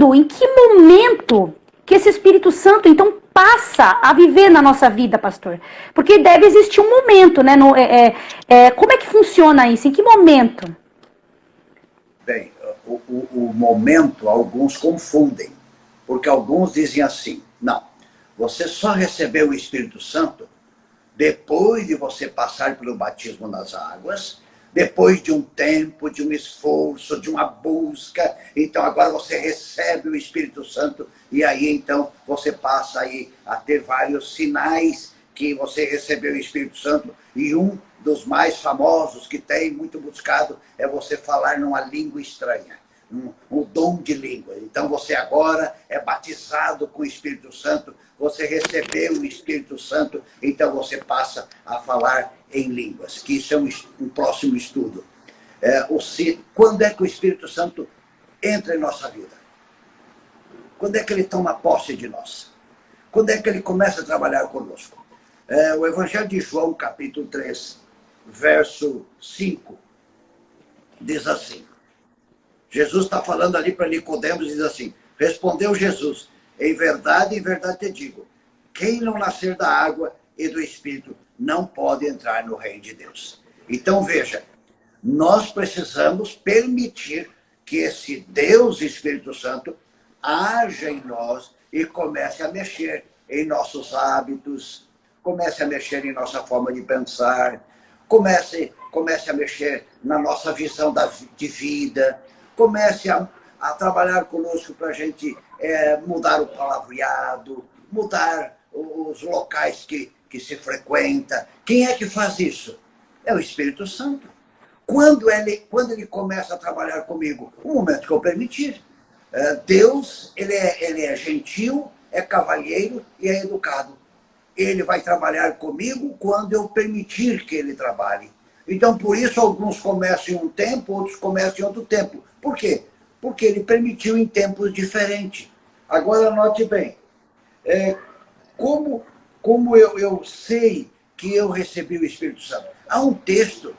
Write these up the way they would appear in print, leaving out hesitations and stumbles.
quando, em que momento que esse Espírito Santo, então, passa a viver na nossa vida, pastor? Porque deve existir um momento, né? Como é que funciona isso? Em que momento? Bem, o momento, alguns confundem, porque alguns dizem assim, não, você só recebeu o Espírito Santo depois de você passar pelo batismo nas águas, depois de um tempo, de um esforço, de uma busca, então agora você recebe o Espírito Santo e aí então você passa aí a ter vários sinais que você recebeu o Espírito Santo, e um dos mais famosos que tem, muito buscado, é você falar numa língua estranha, um dom de língua. Então você agora é batizado com o Espírito Santo, você recebeu o Espírito Santo, então você passa a falar em línguas, que isso é um próximo estudo. Quando é que o Espírito Santo entra em nossa vida? Quando é que ele toma posse de nós? Quando é que ele começa a trabalhar conosco? O Evangelho de João, capítulo 3, verso 5, diz assim. Jesus está falando ali para Nicodemos e diz assim, respondeu Jesus, em verdade te digo, quem não nascer da água e do Espírito não pode entrar no reino de Deus. Então veja, nós precisamos permitir que esse Deus Espírito Santo haja em nós e comece a mexer em nossos hábitos, comece a mexer em nossa forma de pensar, comece a mexer na nossa visão de vida, comece a trabalhar conosco para a gente mudar o palavreado, mudar os locais que se frequenta. Quem é que faz isso? É o Espírito Santo. Quando ele começa a trabalhar comigo? O momento que eu permitir. Deus, ele é gentil, é cavalheiro e é educado. Ele vai trabalhar comigo quando eu permitir que ele trabalhe. Então, por isso, alguns começam em um tempo, outros começam em outro tempo. Por quê? Porque ele permitiu em tempos diferentes. Agora, note bem, como eu sei que eu recebi o Espírito Santo? Há um texto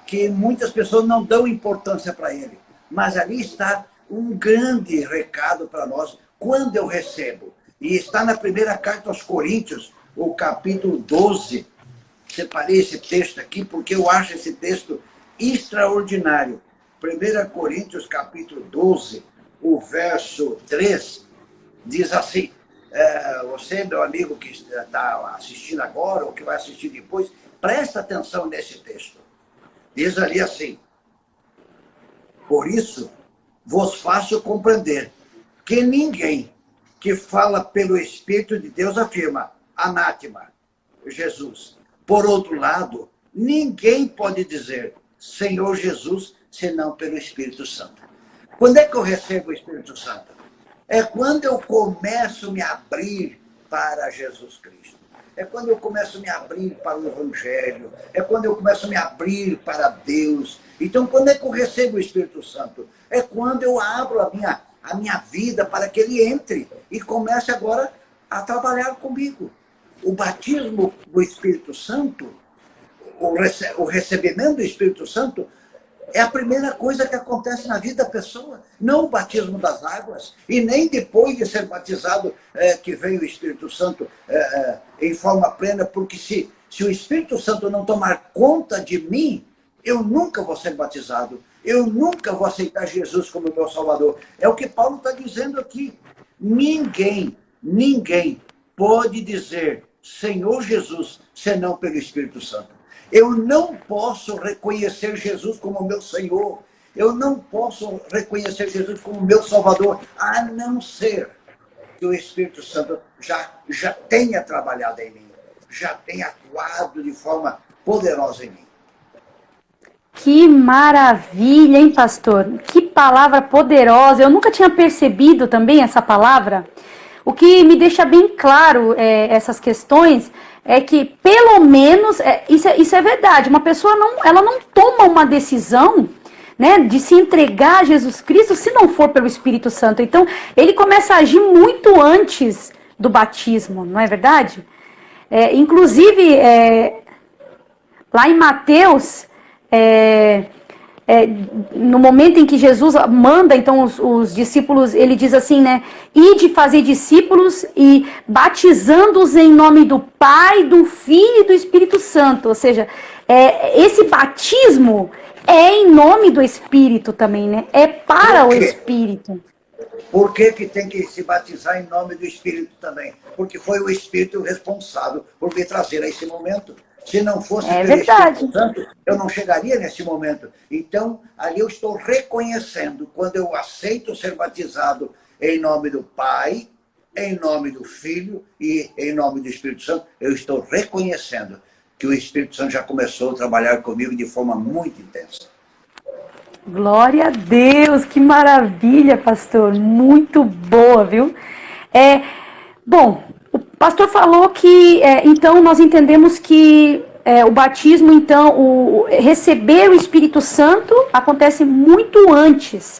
que muitas pessoas não dão importância para ele, mas ali está um grande recado para nós quando eu recebo. E está na primeira carta aos Coríntios, o capítulo 12. Separei esse texto aqui porque eu acho esse texto extraordinário. 1 Coríntios, capítulo 12, o verso 3, diz assim, você, meu amigo que está assistindo agora ou que vai assistir depois, presta atenção nesse texto. Diz ali assim, por isso vos faço compreender que ninguém que fala pelo Espírito de Deus afirma, anátema, Jesus. Por outro lado, ninguém pode dizer Senhor Jesus, senão pelo Espírito Santo. Quando é que eu recebo o Espírito Santo? É quando eu começo a me abrir para Jesus Cristo. É quando eu começo a me abrir para o Evangelho. É quando eu começo a me abrir para Deus. Então, quando é que eu recebo o Espírito Santo? É quando eu abro a minha vida para que ele entre e comece agora a trabalhar comigo. O batismo do Espírito Santo, o recebimento do Espírito Santo, é a primeira coisa que acontece na vida da pessoa. Não o batismo das águas, e nem depois de ser batizado que vem o Espírito Santo em forma plena, porque se o Espírito Santo não tomar conta de mim, eu nunca vou ser batizado, eu nunca vou aceitar Jesus como meu Salvador. É o que Paulo está dizendo aqui. Ninguém pode dizer Senhor Jesus, senão pelo Espírito Santo. Eu não posso reconhecer Jesus como meu Senhor. Eu não posso reconhecer Jesus como meu Salvador, a não ser que o Espírito Santo já tenha trabalhado em mim, já tenha atuado de forma poderosa em mim. Que maravilha, hein, pastor? Que palavra poderosa. Eu nunca tinha percebido também essa palavra. O que me deixa bem claro essas questões é que, pelo menos, isso é verdade, uma pessoa ela não toma uma decisão, né, de se entregar a Jesus Cristo se não for pelo Espírito Santo. Então, ele começa a agir muito antes do batismo, não é verdade? Inclusive, lá em Mateus, no momento em que Jesus manda, então, os discípulos, ele diz assim, né? Ide fazer discípulos e batizando-os em nome do Pai, do Filho e do Espírito Santo. Ou seja, esse batismo é em nome do Espírito também, né? É para o Espírito. Por que tem que se batizar em nome do Espírito também? Porque foi o Espírito responsável por me trazer a esse momento. Se não fosse pelo Espírito Santo, eu não chegaria nesse momento. Então, ali eu estou reconhecendo, quando eu aceito ser batizado em nome do Pai, em nome do Filho e em nome do Espírito Santo, eu estou reconhecendo que o Espírito Santo já começou a trabalhar comigo de forma muito intensa. Glória a Deus, que maravilha, pastor, muito boa, viu? Bom, o pastor falou que, então, nós entendemos que o batismo, então, receber o Espírito Santo acontece muito antes